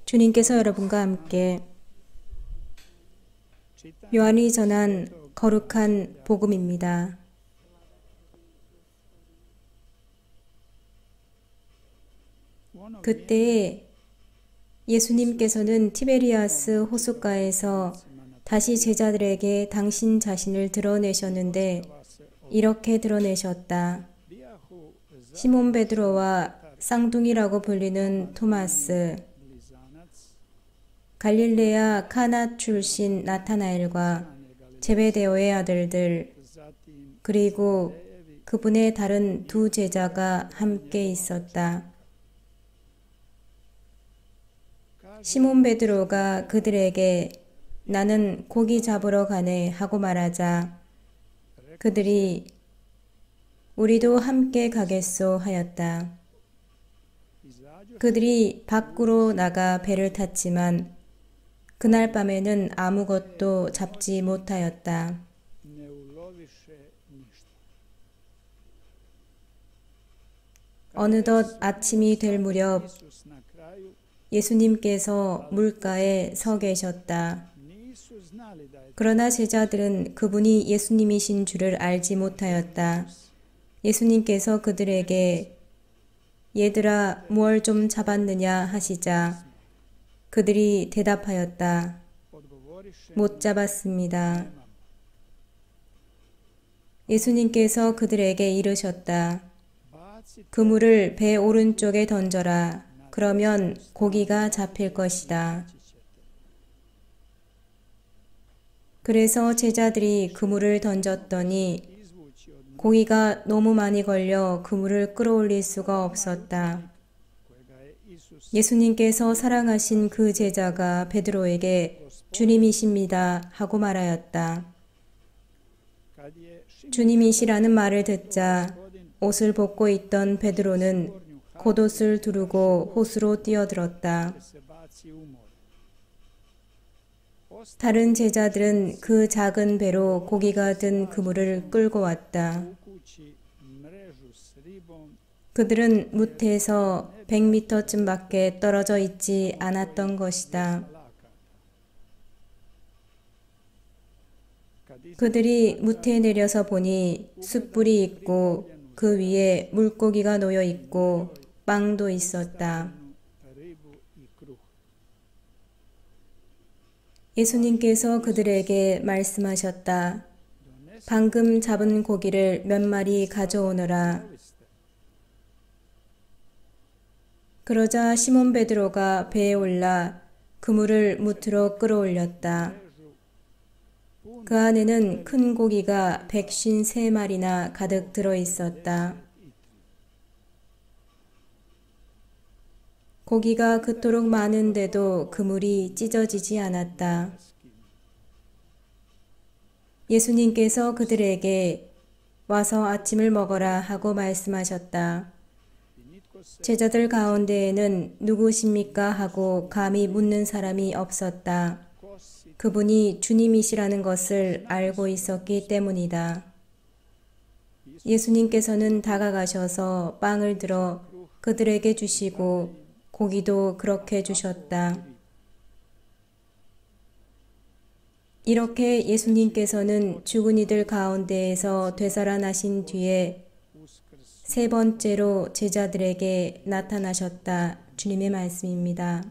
주님께서 여러분과 함께 요한이 전한 거룩한 복음입니다. 그때 예수님께서는 티베리아스 호숫가에서 다시 제자들에게 당신 자신을 드러내셨는데 이렇게 드러내셨다. 시몬 베드로와 쌍둥이라고 불리는 토마스, 갈릴레아 카나 출신 나타나엘과 제베데오의 아들들, 그리고 그분의 다른 두 제자가 함께 있었다. 시몬 베드로가 그들에게 나는 고기 잡으러 가네 하고 말하자 그들이 우리도 함께 가겠소 하였다. 그들이 밖으로 나가 배를 탔지만 그날 밤에는 아무것도 잡지 못하였다. 어느덧 아침이 될 무렵 예수님께서 물가에 서 계셨다. 그러나 제자들은 그분이 예수님이신 줄을 알지 못하였다. 예수님께서 그들에게 얘들아 무얼 좀 잡았느냐 하시자 그들이 대답하였다. 못 잡았습니다. 예수님께서 그들에게 이르셨다. 그물을 배 오른쪽에 던져라. 그러면 고기가 잡힐 것이다. 그래서 제자들이 그물을 던졌더니 고기가 너무 많이 걸려 그물을 끌어올릴 수가 없었다. 예수님께서 사랑하신 그 제자가 베드로에게 주님이십니다 하고 말하였다. 주님이시라는 말을 듣자 옷을 벗고 있던 베드로는 겉옷을 두르고 호수로 뛰어들었다. 다른 제자들은 그 작은 배로 고기가 든 그물을 끌고 왔다. 그들은 무태에서 100m쯤밖에 떨어져 있지 않았던 것이다. 그들이 무태에 내려서 보니 숯불이 있고 그 위에 물고기가 놓여 있고 빵도 있었다. 예수님께서 그들에게 말씀하셨다. 방금 잡은 고기를 몇 마리 가져오너라. 그러자 시몬 베드로가 배에 올라 그물을 무트로 끌어올렸다. 그 안에는 큰 고기가 153마리나 가득 들어 있었다. 고기가 그토록 많은데도 그물이 찢어지지 않았다. 예수님께서 그들에게 와서 아침을 먹어라 하고 말씀하셨다. 제자들 가운데에는 누구십니까 하고 감히 묻는 사람이 없었다. 그분이 주님이시라는 것을 알고 있었기 때문이다. 예수님께서는 다가가셔서 빵을 들어 그들에게 주시고 고기도 그렇게 주셨다. 이렇게 예수님께서는 죽은 이들 가운데에서 되살아나신 뒤에 세 번째로 제자들에게 나타나셨다. 주님의 말씀입니다.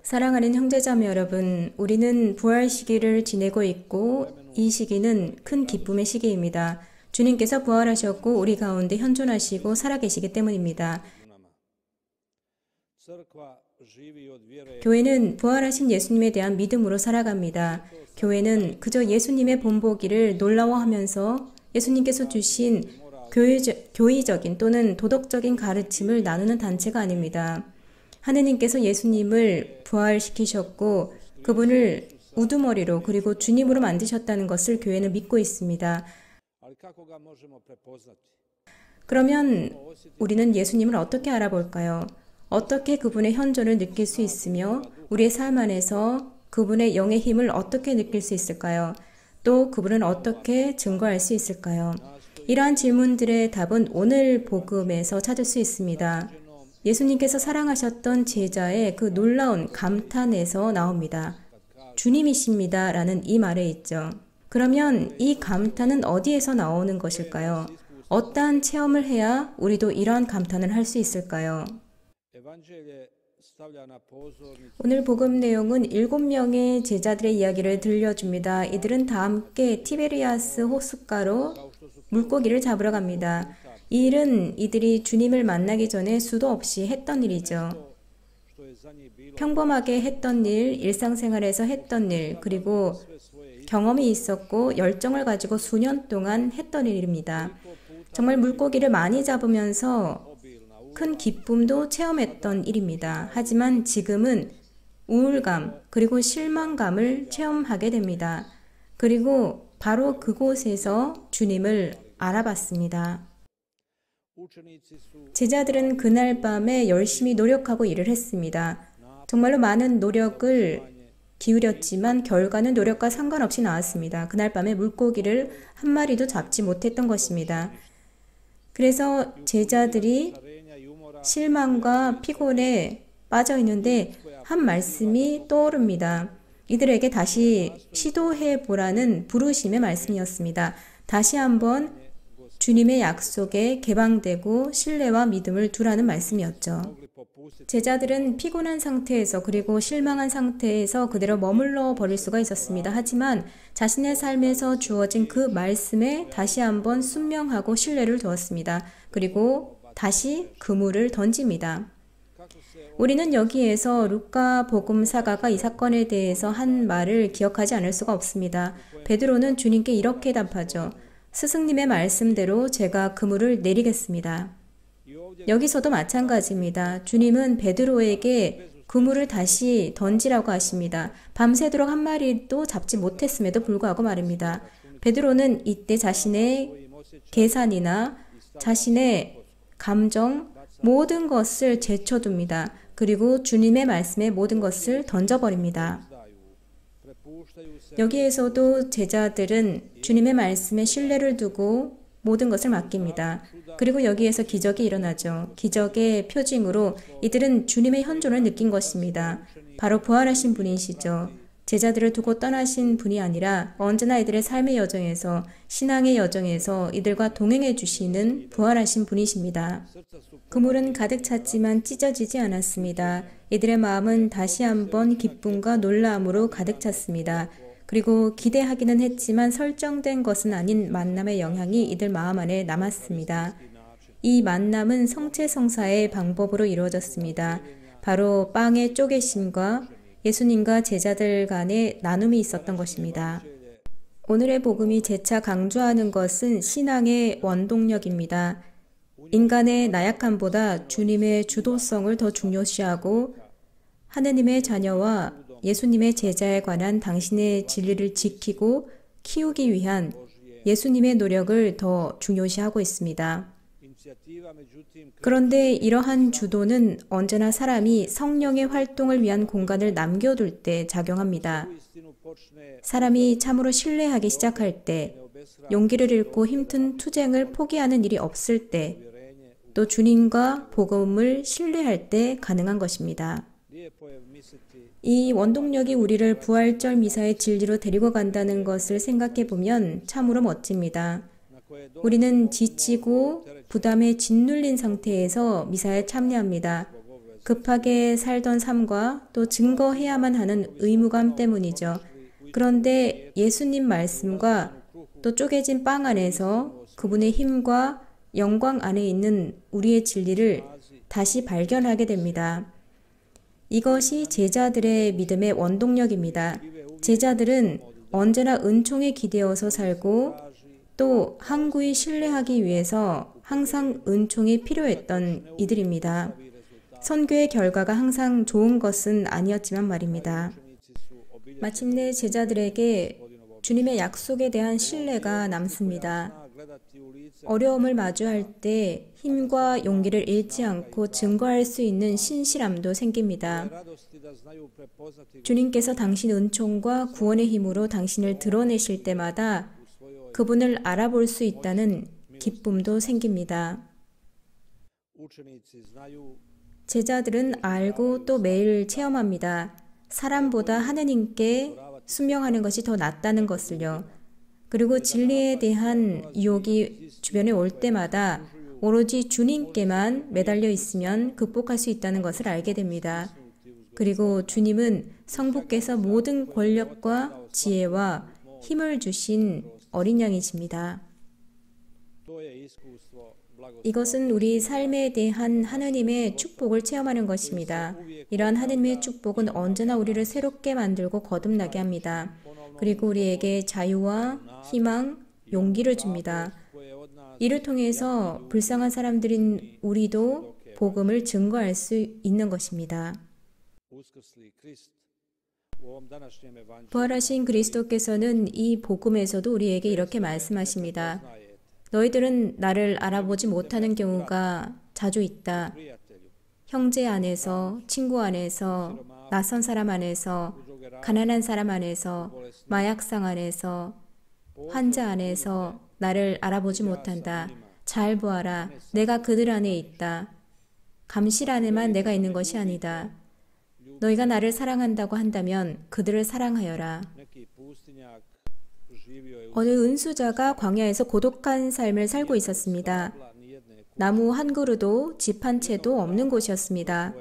사랑하는 형제자매 여러분, 우리는 부활 시기를 지내고 있고 이 시기는 큰 기쁨의 시기입니다. 주님께서 부활하셨고 우리 가운데 현존하시고 살아계시기 때문입니다. 교회는 부활하신 예수님에 대한 믿음으로 살아갑니다. 교회는 그저 예수님의 본보기를 놀라워하면서 예수님께서 주신 교의적인 또는 도덕적인 가르침을 나누는 단체가 아닙니다. 하느님께서 예수님을 부활시키셨고 그분을 우두머리로 그리고 주님으로 만드셨다는 것을 교회는 믿고 있습니다. 그러면 우리는 예수님을 어떻게 알아볼까요? 어떻게 그분의 현존을 느낄 수 있으며 우리의 삶 안에서 그분의 영의 힘을 어떻게 느낄 수 있을까요? 또 그분은 어떻게 증거할 수 있을까요? 이러한 질문들의 답은 오늘 복음에서 찾을 수 있습니다. 예수님께서 사랑하셨던 제자의 그 놀라운 감탄에서 나옵니다. 주님이십니다 라는 이 말에 있죠. 그러면 이 감탄은 어디에서 나오는 것일까요? 어떠한 체험을 해야 우리도 이러한 감탄을 할 수 있을까요? 오늘 복음 내용은 7명의 제자들의 이야기를 들려줍니다. 이들은 다 함께 티베리아스 호숫가로 물고기를 잡으러 갑니다. 이 일은 이들이 주님을 만나기 전에 수도 없이 했던 일이죠. 평범하게 했던 일, 일상생활에서 했던 일, 그리고 경험이 있었고 열정을 가지고 수년 동안 했던 일입니다. 정말 물고기를 많이 잡으면서 큰 기쁨도 체험했던 일입니다. 하지만 지금은 우울감 그리고 실망감을 체험하게 됩니다. 그리고 바로 그곳에서 주님을 알아봤습니다. 제자들은 그날 밤에 열심히 노력하고 일을 했습니다. 정말로 많은 노력을 기울였지만 결과는 노력과 상관없이 나왔습니다. 그날 밤에 물고기를 한 마리도 잡지 못했던 것입니다. 그래서 제자들이 실망과 피곤에 빠져 있는데 한 말씀이 떠오릅니다. 이들에게 다시 시도해 보라는 부르심의 말씀이었습니다. 다시 한번 주님의 약속에 개방되고 신뢰와 믿음을 두라는 말씀이었죠. 제자들은 피곤한 상태에서 그리고 실망한 상태에서 그대로 머물러 버릴 수가 있었습니다. 하지만 자신의 삶에서 주어진 그 말씀에 다시 한번 순명하고 신뢰를 두었습니다. 그리고 다시 그물을 던집니다. 우리는 여기에서 루카 복음사가가 이 사건에 대해서 한 말을 기억하지 않을 수가 없습니다. 베드로는 주님께 이렇게 답하죠. 스승님의 말씀대로 제가 그물을 내리겠습니다. 여기서도 마찬가지입니다. 주님은 베드로에게 그물을 다시 던지라고 하십니다. 밤새도록 한 마리도 잡지 못했음에도 불구하고 말입니다. 베드로는 이때 자신의 계산이나 자신의 감정, 모든 것을 제쳐둡니다. 그리고 주님의 말씀에 모든 것을 던져버립니다. 여기에서도 제자들은 주님의 말씀에 신뢰를 두고 모든 것을 맡깁니다. 그리고 여기에서 기적이 일어나죠. 기적의 표징으로 이들은 주님의 현존을 느낀 것입니다. 바로 부활하신 분이시죠. 제자들을 두고 떠나신 분이 아니라 언제나 이들의 삶의 여정에서, 신앙의 여정에서 이들과 동행해 주시는 부활하신 분이십니다. 그물은 가득 찼지만 찢어지지 않았습니다. 이들의 마음은 다시 한번 기쁨과 놀라움으로 가득 찼습니다. 그리고 기대하기는 했지만 설정된 것은 아닌 만남의 영향이 이들 마음 안에 남았습니다. 이 만남은 성체성사의 방법으로 이루어졌습니다. 바로 빵의 쪼개심과 예수님과 제자들 간의 나눔이 있었던 것입니다. 오늘의 복음이 재차 강조하는 것은 신앙의 원동력입니다. 인간의 나약함보다 주님의 주도성을 더 중요시하고 하느님의 자녀와 예수님의 제자에 관한 당신의 진리를 지키고 키우기 위한 예수님의 노력을 더 중요시하고 있습니다. 그런데 이러한 주도는 언제나 사람이 성령의 활동을 위한 공간을 남겨둘 때 작용합니다. 사람이 참으로 신뢰하기 시작할 때, 용기를 잃고 힘든 투쟁을 포기하는 일이 없을 때, 또 주님과 복음을 신뢰할 때 가능한 것입니다. 이 원동력이 우리를 부활절 미사의 진리로 데리고 간다는 것을 생각해 보면 참으로 멋집니다. 우리는 지치고 부담에 짓눌린 상태에서 미사에 참여합니다. 급하게 살던 삶과 또 증거해야만 하는 의무감 때문이죠. 그런데 예수님 말씀과 또 쪼개진 빵 안에서 그분의 힘과 영광 안에 있는 우리의 진리를 다시 발견하게 됩니다. 이것이 제자들의 믿음의 원동력입니다. 제자들은 언제나 은총에 기대어서 살고 또 항구히 신뢰하기 위해서 항상 은총이 필요했던 이들입니다. 선교의 결과가 항상 좋은 것은 아니었지만 말입니다. 마침내 제자들에게 주님의 약속에 대한 신뢰가 남습니다. 어려움을 마주할 때 힘과 용기를 잃지 않고 증거할 수 있는 신실함도 생깁니다. 주님께서 당신 은총과 구원의 힘으로 당신을 드러내실 때마다 그분을 알아볼 수 있다는 기쁨도 생깁니다. 제자들은 알고 또 매일 체험합니다. 사람보다 하느님께 순명하는 것이 더 낫다는 것을요. 그리고 진리에 대한 유혹이 주변에 올 때마다 오로지 주님께만 매달려 있으면 극복할 수 있다는 것을 알게 됩니다. 그리고 주님은 성부께서 모든 권력과 지혜와 힘을 주신 어린 양이십니다. 이것은 우리 삶에 대한 하느님의 축복을 체험하는 것입니다. 이러한 하느님의 축복은 언제나 우리를 새롭게 만들고 거듭나게 합니다. 그리고 우리에게 자유와 희망, 용기를 줍니다. 이를 통해서 불쌍한 사람들인 우리도 복음을 증거할 수 있는 것입니다. 부활하신 그리스도께서는 이 복음에서도 우리에게 이렇게 말씀하십니다. 너희들은 나를 알아보지 못하는 경우가 자주 있다. 형제 안에서, 친구 안에서, 낯선 사람 안에서, 가난한 사람 안에서, 마약상 안에서, 환자 안에서 나를 알아보지 못한다. 잘 보아라. 내가 그들 안에 있다. 감실 안에만 내가 있는 것이 아니다. 너희가 나를 사랑한다고 한다면 그들을 사랑하여라. 어느 은수자가 광야에서 고독한 삶을 살고 있었습니다. 나무 한 그루도 집 한 채도 없는 곳이었습니다.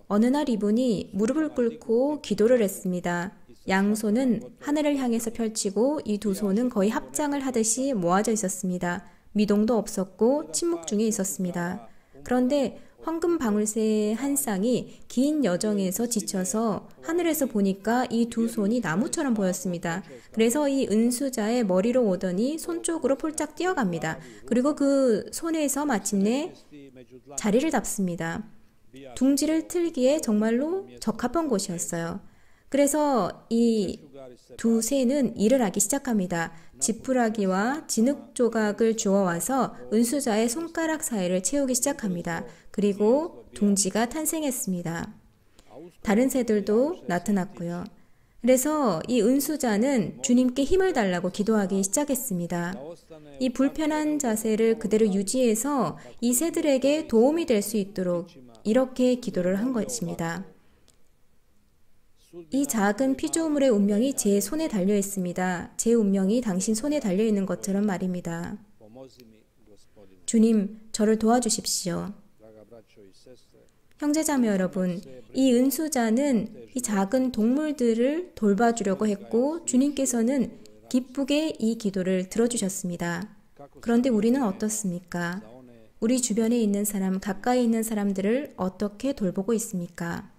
어느 날 이분이 무릎을 꿇고 기도를 했습니다. 양손은 하늘을 향해서 펼치고 이 두 손은 거의 합장을 하듯이 모아져 있었습니다. 미동도 없었고 침묵 중에 있었습니다. 그런데 황금 방울새 한 쌍이 긴 여정에서 지쳐서 하늘에서 보니까 이 두 손이 나무처럼 보였습니다. 그래서 이 은수자의 머리로 오더니 손 쪽으로 폴짝 뛰어갑니다. 그리고 그 손에서 마침내 자리를 잡습니다. 둥지를 틀기에 정말로 적합한 곳이었어요. 그래서 이 두 새는 일을 하기 시작합니다. 지푸라기와 진흙 조각을 주워와서 은수자의 손가락 사이를 채우기 시작합니다. 그리고 둥지가 탄생했습니다. 다른 새들도 나타났고요. 그래서 이 은수자는 주님께 힘을 달라고 기도하기 시작했습니다. 이 불편한 자세를 그대로 유지해서 이 새들에게 도움이 될 수 있도록 이렇게 기도를 한 것입니다. 이 작은 피조물의 운명이 제 손에 달려 있습니다. 제 운명이 당신 손에 달려 있는 것처럼 말입니다. 주님, 저를 도와주십시오. 형제자매 여러분, 이 은수자는 이 작은 동물들을 돌봐주려고 했고 주님께서는 기쁘게 이 기도를 들어주셨습니다. 그런데 우리는 어떻습니까? 우리 주변에 있는 사람, 가까이 있는 사람들을 어떻게 돌보고 있습니까?